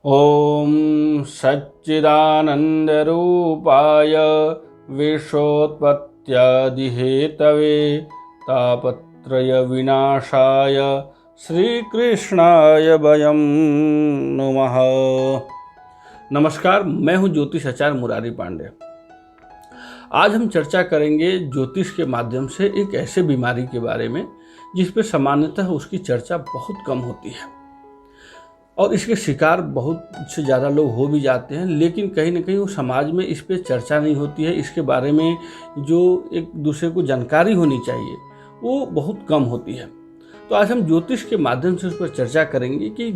ॐ सच्चिदानन्दरूपाय विश्वोत्पत्त्यादिहेतवे तापत्रयविनाशाय श्रीकृष्णाय वयं नमः। नमस्कार, मैं हूं ज्योतिष आचार्य मुरारी पांडे। आज हम चर्चा करेंगे ज्योतिष के माध्यम से एक ऐसे बीमारी के बारे में जिस पर सामान्यतः उसकी चर्चा बहुत कम होती है और इसके शिकार बहुत से ज़्यादा लोग हो भी जाते हैं, लेकिन कहीं ना कहीं वो समाज में इस पर चर्चा नहीं होती है। इसके बारे में जो एक दूसरे को जानकारी होनी चाहिए वो बहुत कम होती है। तो आज हम ज्योतिष के माध्यम से उस पर चर्चा करेंगे कि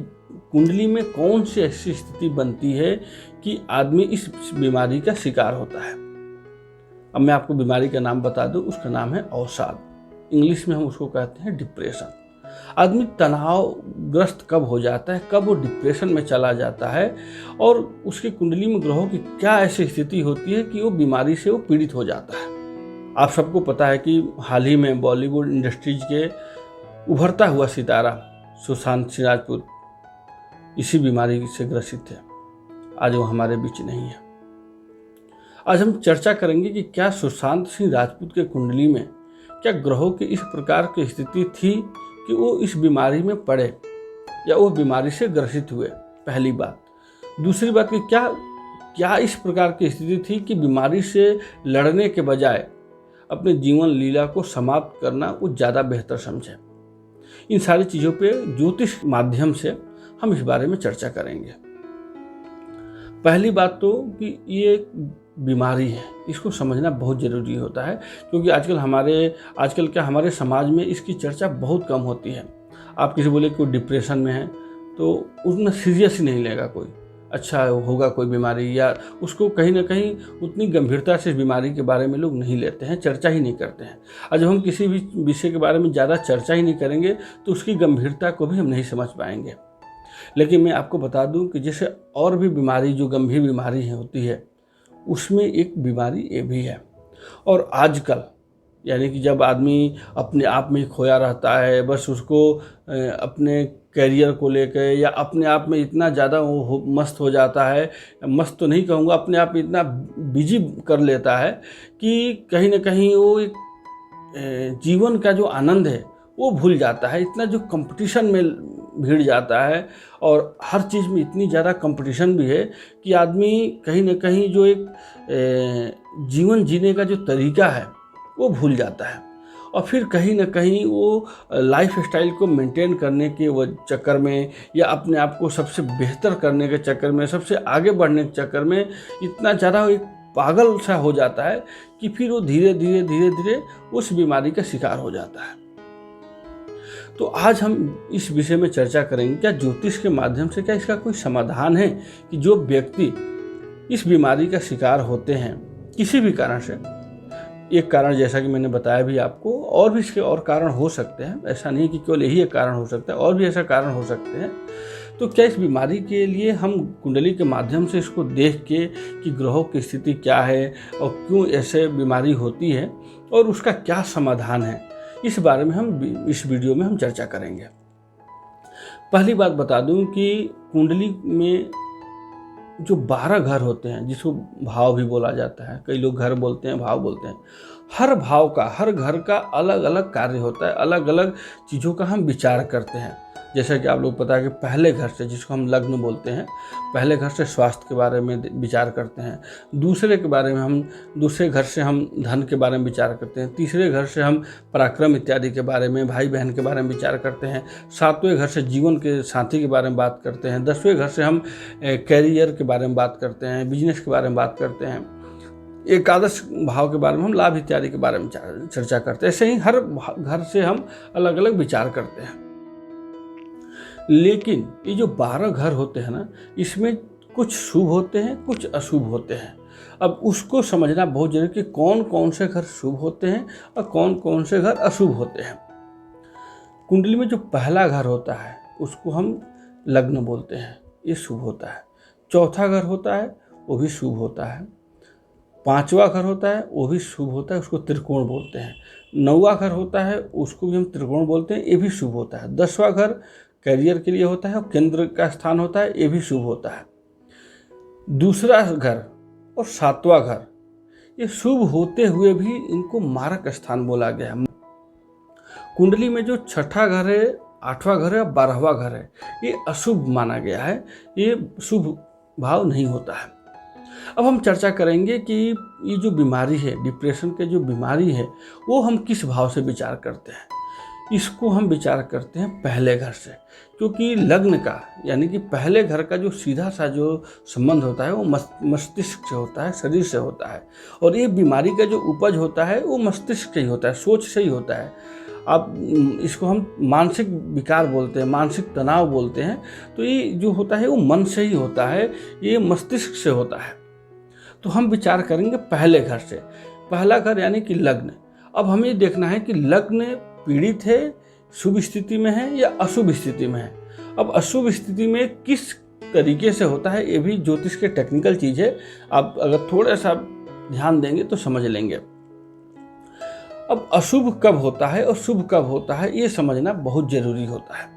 कुंडली में कौन सी ऐसी स्थिति बनती है कि आदमी इस बीमारी का शिकार होता है। अब मैं आपको बीमारी का नाम बता दूं, उसका नाम है अवसाद। इंग्लिश में हम उसको कहते हैं डिप्रेशन। आदमी तनावग्रस्त कब हो जाता है, कब वो डिप्रेशन में चला जाता है और उसकी कुंडली में ग्रहों की क्या ऐसी स्थिति होती है कि वो बीमारी से वो पीड़ित हो जाता है। आप सबको पता है कि हाल ही में बॉलीवुड इंडस्ट्रीज के उभरता हुआ सितारा सुशांत सिंह राजपूत इसी बीमारी से ग्रसित थे। आज वो हमारे बीच नहीं है। आज हम चर्चा करेंगे कि क्या सुशांत सिंह राजपूत के कुंडली में क्या ग्रहों की इस प्रकार की स्थिति थी कि वो इस बीमारी में पड़े या वो बीमारी से ग्रसित हुए, पहली बात। दूसरी बात कि क्या इस प्रकार की स्थिति थी कि बीमारी से लड़ने के बजाय अपने जीवन लीला को समाप्त करना वो ज़्यादा बेहतर समझे। इन सारी चीज़ों पे ज्योतिष माध्यम से हम इस बारे में चर्चा करेंगे। पहली बात तो कि ये बीमारी है, इसको समझना बहुत ज़रूरी होता है, क्योंकि आजकल क्या हमारे समाज में इसकी चर्चा बहुत कम होती है। आप किसी बोले कोई डिप्रेशन में है तो उतना सीरियस ही नहीं लेगा कोई, अच्छा होगा कोई बीमारी, या उसको कहीं ना कहीं उतनी गंभीरता से इस बीमारी के बारे में लोग नहीं लेते हैं, चर्चा ही नहीं करते हैं। और जब हम किसी भी विषय के बारे में ज़्यादा चर्चा ही नहीं करेंगे तो उसकी गंभीरता को भी हम नहीं समझ पाएंगे। लेकिन मैं आपको बता दूं कि जैसे और भी बीमारी जो गंभीर बीमारी होती है उसमें एक बीमारी ये भी है। और आजकल यानी कि जब आदमी अपने आप में खोया रहता है, बस उसको अपने करियर को लेकर या अपने आप में इतना ज़्यादा मस्त हो जाता है, मस्त तो नहीं कहूँगा, अपने आप में इतना बिजी कर लेता है कि कहीं ना कहीं वो एक जीवन का जो आनंद है वो भूल जाता है। इतना जो कंपटीशन में भिड़ जाता है और हर चीज़ में इतनी ज़्यादा कंपटीशन भी है कि आदमी कहीं ना कहीं जो एक जीवन जीने का जो तरीका है वो भूल जाता है। और फिर कहीं ना कहीं वो लाइफ स्टाइल को मेंटेन करने के वो चक्कर में या अपने आप को सबसे बेहतर करने के चक्कर में, सबसे आगे बढ़ने के चक्कर में इतना ज़्यादा एक पागल सा हो जाता है कि फिर वो धीरे धीरे उस बीमारी का शिकार हो जाता है। तो आज हम इस विषय में चर्चा करेंगे, क्या ज्योतिष के माध्यम से क्या इसका कोई समाधान है कि जो व्यक्ति इस बीमारी का शिकार होते हैं किसी भी कारण से। एक कारण जैसा कि मैंने बताया भी आपको, और भी इसके और कारण हो सकते हैं, ऐसा नहीं कि केवल यही एक कारण हो सकता है, और भी ऐसा कारण हो सकते हैं। तो क्या इस बीमारी के लिए हम कुंडली के माध्यम से इसको देख के कि ग्रहों की स्थिति क्या है और क्यों ऐसे बीमारी होती है और उसका क्या समाधान है, इस बारे में हम इस वीडियो में हम चर्चा करेंगे। पहली बात बता दूं कि कुंडली में जो 12 घर होते हैं, जिसको भाव भी बोला जाता है, कई लोग घर बोलते हैं, भाव बोलते हैं। हर भाव का, हर घर का अलग अलग कार्य होता है, अलग अलग चीज़ों का हम विचार करते हैं। जैसा कि आप लोग पता है कि पहले घर से, जिसको हम लग्न बोलते हैं, पहले घर से स्वास्थ्य के बारे में विचार करते हैं। दूसरे घर से हम धन के बारे में विचार करते हैं। तीसरे घर से हम पराक्रम इत्यादि के बारे में, भाई बहन के बारे में विचार करते हैं। 7वें घर से जीवन के साथी के बारे में बात करते हैं। 10वें घर से हम कैरियर के बारे में बात करते हैं, बिजनेस के बारे में बात करते हैं। एकादश भाव के बारे में हम लाभ इत्यादि के बारे में चर्चा करते हैं। ऐसे ही हर घर से हम अलग अलग विचार करते हैं। लेकिन ये जो 12 घर होते हैं ना, इसमें कुछ शुभ होते हैं, कुछ अशुभ होते हैं। अब उसको समझना बहुत जरूरी कि कौन कौन से घर शुभ होते हैं और कौन कौन से घर अशुभ होते हैं। कुंडली में जो पहला घर होता है उसको हम लग्न बोलते हैं, ये शुभ होता है। चौथा घर होता है वो भी शुभ होता है। 5वां घर होता है वो भी शुभ होता है, उसको त्रिकोण बोलते हैं। 9वां घर होता है उसको भी हम त्रिकोण बोलते हैं, ये भी शुभ होता है। 10वां घर करियर के लिए होता है और केंद्र का स्थान होता है, ये भी शुभ होता है। दूसरा घर और सातवां घर ये शुभ होते हुए भी इनको मारक स्थान बोला गया है। कुंडली में जो छठा घर है, आठवां घर है और 12वां घर है, ये अशुभ माना गया है, ये शुभ भाव नहीं होता है। अब हम चर्चा करेंगे कि ये जो बीमारी है, डिप्रेशन के जो बीमारी है, वो हम किस भाव से विचार करते हैं। इसको हम विचार करते हैं पहले घर से, क्योंकि लग्न का यानी कि पहले घर का जो सीधा सा जो संबंध होता है वो मस्तिष्क से होता है, शरीर से होता है। और ये बीमारी का जो उपज होता है वो मस्तिष्क से ही होता है, सोच से ही होता है। अब इसको हम मानसिक विकार बोलते हैं, मानसिक तनाव बोलते हैं। तो ये जो होता है वो मन से ही होता है, ये मस्तिष्क से होता है। तो हम विचार करेंगे पहले घर से। पहला घर यानी कि लग्न। अब हमें ये देखना है कि लग्न पीड़ित है, शुभ स्थिति में है या अशुभ स्थिति में है। अब अशुभ स्थिति में किस तरीके से होता है ये भी ज्योतिष के टेक्निकल चीज़ है। आप अगर थोड़ा सा ध्यान देंगे तो समझ लेंगे। अब अशुभ कब होता है और शुभ कब होता है ये समझना बहुत जरूरी होता है।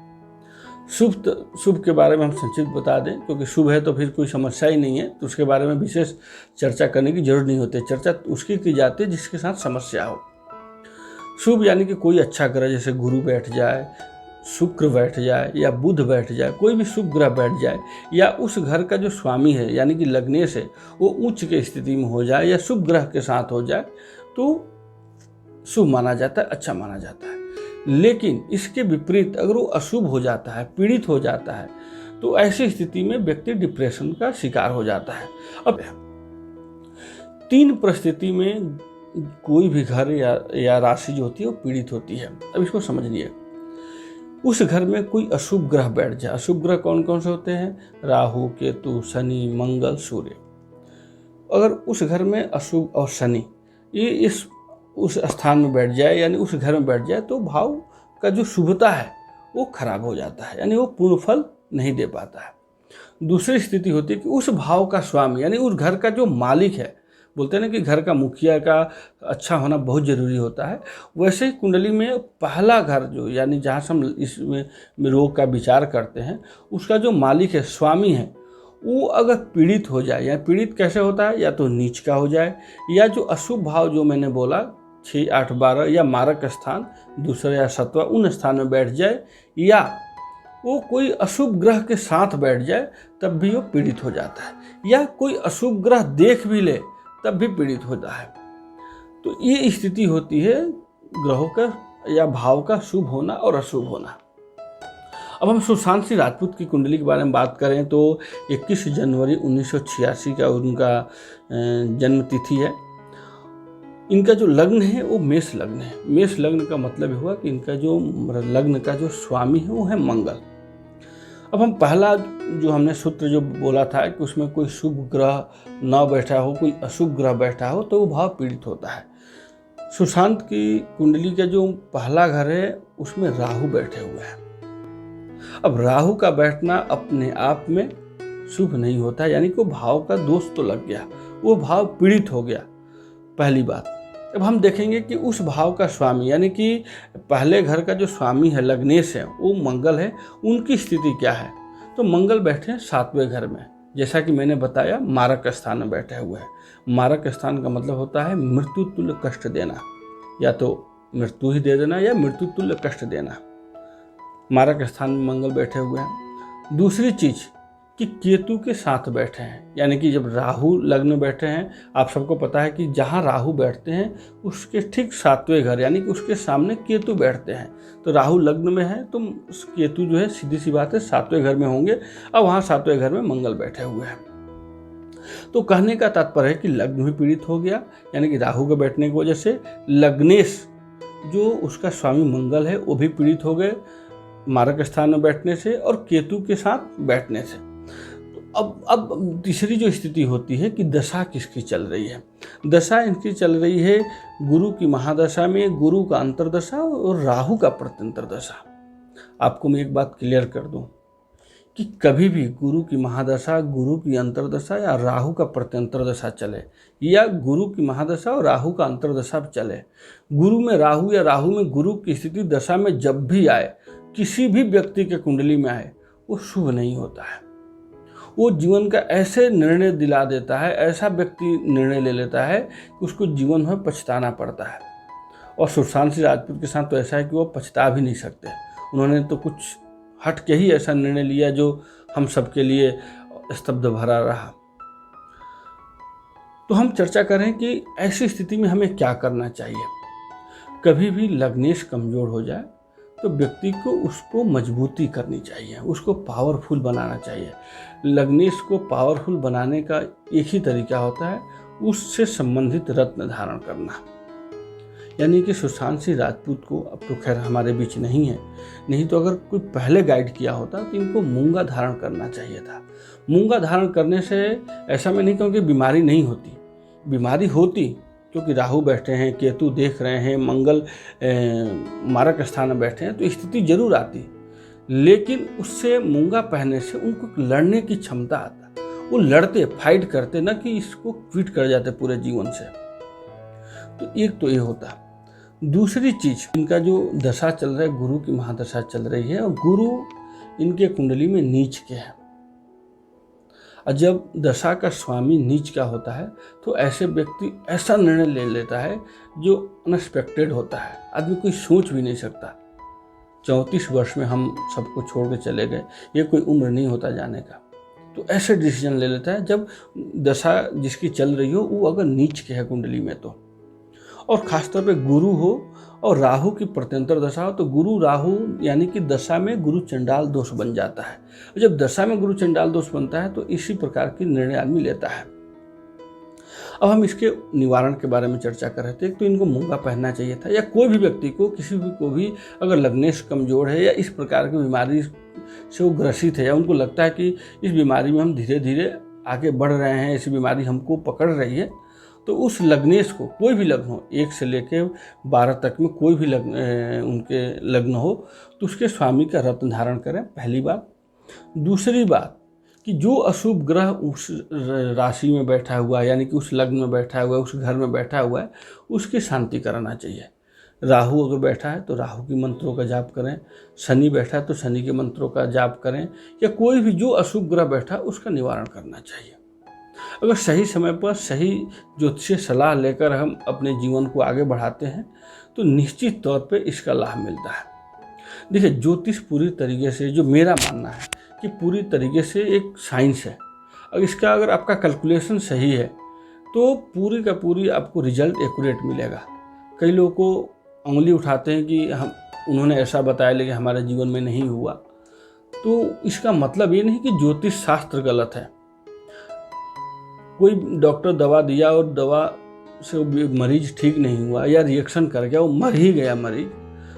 शुभ के बारे में हम संक्षिप्त बता दें, क्योंकि शुभ है तो फिर कोई समस्या ही नहीं है, तो उसके बारे में विशेष चर्चा करने की जरूरत नहीं होती। चर्चा उसकी की जाती है जिसके साथ समस्या हो। शुभ यानी कि कोई अच्छा ग्रह, जैसे गुरु बैठ जाए, शुक्र बैठ जाए या बुध बैठ जाए, कोई भी शुभ ग्रह बैठ जाए, या उस घर का जो स्वामी है यानी कि लग्नेश है वो उच्च के स्थिति में हो जाए या शुभ ग्रह के साथ हो जाए तो शुभ माना जाता है, अच्छा माना जाता है। लेकिन इसके विपरीत अगर वो अशुभ हो जाता है, पीड़ित हो जाता है, तो ऐसी स्थिति में व्यक्ति डिप्रेशन का शिकार हो जाता है। अब 3 परिस्थिति में कोई भी घर या राशि जो होती है वो पीड़ित होती है। अब इसको समझिए। उस घर में कोई अशुभ ग्रह बैठ जाए। अशुभ ग्रह कौन कौन से होते हैं? राहु, केतु, शनि, मंगल, सूर्य। अगर उस घर में अशुभ और शनि ये उस स्थान में बैठ जाए यानी उस घर में बैठ जाए तो भाव का जो शुभता है वो खराब हो जाता है, यानी वो पूर्ण फल नहीं दे पाता है। दूसरी स्थिति होती है कि उस भाव का स्वामी यानी उस घर का जो मालिक है, बोलते हैं ना कि घर का मुखिया का अच्छा होना बहुत ज़रूरी होता है, वैसे ही कुंडली में पहला घर जो यानी जहाँ से हम इसमें रोग का विचार करते हैं, उसका जो मालिक है, स्वामी है, वो अगर पीड़ित हो जाए, या पीड़ित कैसे होता है, या तो नीच का हो जाए, या जो अशुभ भाव जो मैंने बोला 6, 8, 12 या मारक स्थान दूसरा या 7वां उन स्थान में बैठ जाए, या वो कोई अशुभ ग्रह के साथ बैठ जाए तब भी वो पीड़ित हो जाता है, या कोई अशुभ ग्रह देख भी ले तब भी पीड़ित होता है। तो ये स्थिति होती है ग्रहों का या भाव का शुभ होना और अशुभ होना। अब हम सुशांत सिंह राजपूत की कुंडली के बारे में बात करें तो 21 जनवरी 1986 का उनका जन्म तिथि है। इनका जो लग्न है वो मेष लग्न है। मेष लग्न का मतलब हुआ कि इनका जो लग्न का जो स्वामी है वो है मंगल। अब हम पहला जो हमने सूत्र जो बोला था कि उसमें कोई शुभ ग्रह न बैठा हो, कोई अशुभ ग्रह बैठा हो तो वो भाव पीड़ित होता है। सुशांत की कुंडली का जो पहला घर है उसमें राहु बैठे हुए हैं। अब राहु का बैठना अपने आप में शुभ नहीं होता, यानी कि भाव का दोष तो लग गया, वो भाव पीड़ित हो गया, पहली बात। अब हम देखेंगे कि उस भाव का स्वामी यानी कि पहले घर का जो स्वामी है, लग्नेश है, वो मंगल है, उनकी स्थिति क्या है? तो मंगल बैठे हैं 7वें घर में, जैसा कि मैंने बताया मारक स्थान में बैठे हुए हैं। मारक स्थान का मतलब होता है मृत्यु तुल्य कष्ट देना, या तो मृत्यु ही दे देना या मृत्यु तुल्य कष्ट देना। मारक स्थान में मंगल बैठे हुए हैं। दूसरी चीज कि केतु के साथ बैठे हैं, यानी कि जब राहु लग्न में बैठे हैं, आप सबको पता है कि जहाँ राहु बैठते हैं उसके ठीक 7वें घर यानी कि उसके सामने केतु बैठते हैं। तो राहु लग्न में है तो केतु जो है सीधी सी बात है 7वें घर में होंगे, और वहाँ 7वें घर में मंगल बैठे हुए हैं। तो कहने का तात्पर्य है कि लग्न भी पीड़ित हो गया, यानी कि राहु के बैठने की वजह से लग्नेश जो उसका स्वामी मंगल है वो भी पीड़ित हो गए मारक स्थान में बैठने से और केतु के साथ बैठने से। तो अब तीसरी जो स्थिति होती है कि दशा किसकी चल रही है। दशा इनकी चल रही है गुरु की महादशा में, गुरु का अंतर्दशा और राहु का प्रत्यंतर दशा। आपको मैं एक बात क्लियर कर दूं कि कभी भी गुरु की महादशा, गुरु की अंतर्दशा या राहु का प्रत्यंतर दशा चले, या गुरु की महादशा और राहु का अंतर्दशा चले, गुरु में राहु या राहु में गुरु की स्थिति दशा में जब भी आए, किसी भी व्यक्ति के कुंडली में आए, वो शुभ नहीं होता है। वो जीवन का ऐसे निर्णय दिला देता है, ऐसा व्यक्ति निर्णय ले लेता है कि उसको जीवन में पछताना पड़ता है। और सुशांत सिंह राजपूत के साथ तो ऐसा है कि वो पछता भी नहीं सकते। उन्होंने तो कुछ हट के ही ऐसा निर्णय लिया जो हम सबके लिए स्तब्ध भरा रहा। तो हम चर्चा करें कि ऐसी स्थिति में हमें क्या करना चाहिए। कभी भी लग्नेश कमजोर हो जाए तो व्यक्ति को उसको मजबूती करनी चाहिए, उसको पावरफुल बनाना चाहिए। लग्नेश को पावरफुल बनाने का एक ही तरीका होता है, उससे संबंधित रत्न धारण करना। यानी कि सुशांत सिंह राजपूत को अब तो खैर हमारे बीच नहीं है, नहीं तो अगर कोई पहले गाइड किया होता तो इनको मूंगा धारण करना चाहिए था। मूंगा धारण करने से ऐसा मैं नहीं कहूँ कि बीमारी नहीं होती, बीमारी होती, क्योंकि राहु बैठे हैं, केतु देख रहे हैं, मंगल मारक स्थान में बैठे हैं, तो स्थिति जरूर आती, लेकिन उससे मूंगा पहनने से उनको लड़ने की क्षमता आता, वो लड़ते, फाइट करते, न कि इसको क्विट कर जाते पूरे जीवन से। तो एक तो ये होता। दूसरी चीज, इनका जो दशा चल रहा है, गुरु की महादशा चल रही है और गुरु इनके कुंडली में नीच के है। और जब दशा का स्वामी नीच का होता है तो ऐसे व्यक्ति ऐसा निर्णय ले लेता है जो अनएक्सपेक्टेड होता है, आदमी कोई सोच भी नहीं सकता। 34 वर्ष में हम सबको छोड़ के चले गए, ये कोई उम्र नहीं होता जाने का। तो ऐसे डिसीजन ले लेता है जब दशा जिसकी चल रही हो वो अगर नीच के है कुंडली में तो। और खासतौर पे गुरु हो और राहु की प्रत्यंतर दशा हो तो गुरु राहु यानी कि दशा में गुरु चंडाल दोष बन जाता है। जब दशा में गुरु चंडाल दोष बनता है तो इसी प्रकार की निर्णय आदमी लेता है। अब हम इसके निवारण के बारे में चर्चा कर रहे थे। तो इनको मूंगा पहनना चाहिए था, या कोई भी व्यक्ति को, किसी भी को भी अगर लग्नेश कमजोर है या इस प्रकार की बीमारी से वो ग्रसित है, या उनको लगता है कि इस बीमारी में हम धीरे धीरे आगे बढ़ रहे हैं, ऐसी बीमारी हमको पकड़ रही है, तो उस लग्नेश को, कोई भी लग्न हो, 1 से लेके 12 तक में कोई भी उनके लग्न हो, तो उसके स्वामी का रत्न धारण करें, पहली बात। दूसरी बात कि जो अशुभ ग्रह उस राशि में बैठा हुआ है, यानी कि उस लग्न में बैठा हुआ है, उस घर में बैठा हुआ है, उसकी शांति कराना चाहिए। राहु अगर बैठा है तो राहु के मंत्रों का जाप करें, शनि बैठा है तो शनि के मंत्रों का जाप करें, या कोई भी जो अशुभ ग्रह बैठा उसका निवारण करना चाहिए। अगर सही समय पर सही ज्योतिषीय सलाह लेकर हम अपने जीवन को आगे बढ़ाते हैं तो निश्चित तौर पे इसका लाभ मिलता है। देखिए, ज्योतिष पूरी तरीके से, जो मेरा मानना है कि पूरी तरीके से एक साइंस है। अगर इसका अगर आपका कैलकुलेशन सही है तो पूरी का पूरी आपको रिजल्ट एक्यूरेट मिलेगा। कई लोगों को उंगली उठाते हैं कि उन्होंने ऐसा बताया लेकिन हमारे जीवन में नहीं हुआ, तो इसका मतलब ये नहीं कि ज्योतिष शास्त्र गलत है। कोई डॉक्टर दवा दिया और दवा से मरीज ठीक नहीं हुआ या रिएक्शन कर गया, वो मर ही गया मरीज,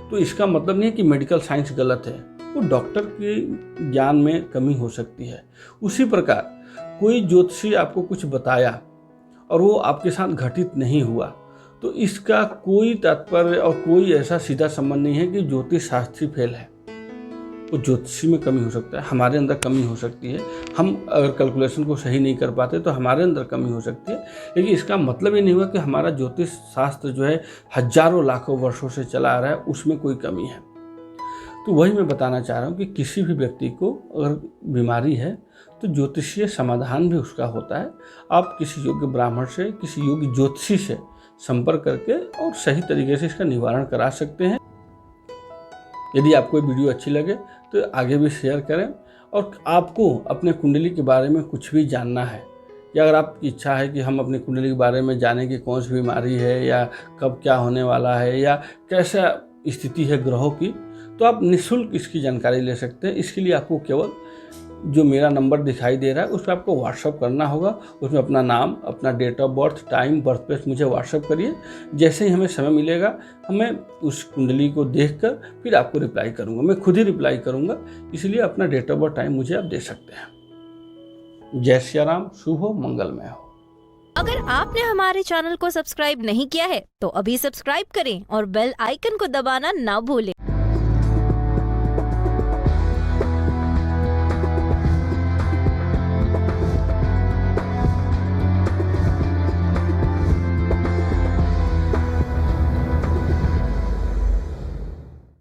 तो इसका मतलब नहीं है कि मेडिकल साइंस गलत है। वो डॉक्टर के ज्ञान में कमी हो सकती है। उसी प्रकार कोई ज्योतिषी आपको कुछ बताया और वो आपके साथ घटित नहीं हुआ, तो इसका कोई तात्पर्य और कोई ऐसा सीधा संबंध नहीं है कि ज्योतिष शास्त्री फेल है। वो ज्योतिषी में कमी हो सकता है, हमारे अंदर कमी हो सकती है। हम अगर कैलकुलेशन को सही नहीं कर पाते तो हमारे अंदर कमी हो सकती है, लेकिन इसका मतलब ये नहीं हुआ कि हमारा ज्योतिष शास्त्र जो है हजारों लाखों वर्षों से चला आ रहा है उसमें कोई कमी है। तो वही मैं बताना चाह रहा हूँ कि किसी भी व्यक्ति को अगर बीमारी है तो ज्योतिषीय समाधान भी उसका होता है। आप किसी योग्य ब्राह्मण से, किसी योग्य ज्योतिषी से संपर्क करके और सही तरीके से इसका निवारण करा सकते हैं। यदि आपको ये वीडियो अच्छी लगे तो आगे भी शेयर करें। और आपको अपने कुंडली के बारे में कुछ भी जानना है, या अगर आपकी इच्छा है कि हम अपने कुंडली के बारे में जानें कि कौन सी बीमारी है या कब क्या होने वाला है या कैसा स्थिति है ग्रहों की, तो आप निःशुल्क इसकी जानकारी ले सकते हैं। इसके लिए आपको केवल जो मेरा नंबर दिखाई दे रहा है उस पर आपको व्हाट्सअप करना होगा। उसमें अपना नाम, अपना date of birth, time, birth place मुझे व्हाट्सअप करिए। जैसे ही हमें समय मिलेगा हमें उस कुंडली को देखकर फिर आपको रिप्लाई करूंगा। मैं खुद ही रिप्लाई करूंगा, इसलिए अपना डेट ऑफ बर्थ, टाइम मुझे आप दे सकते हैं। जय श्री राम, शुभ हो, मंगलमय हो। अगर आपने हमारे चैनल को सब्सक्राइब नहीं किया है तो अभी सब्सक्राइब करें और बेल आइकन को दबाना ना भूलें।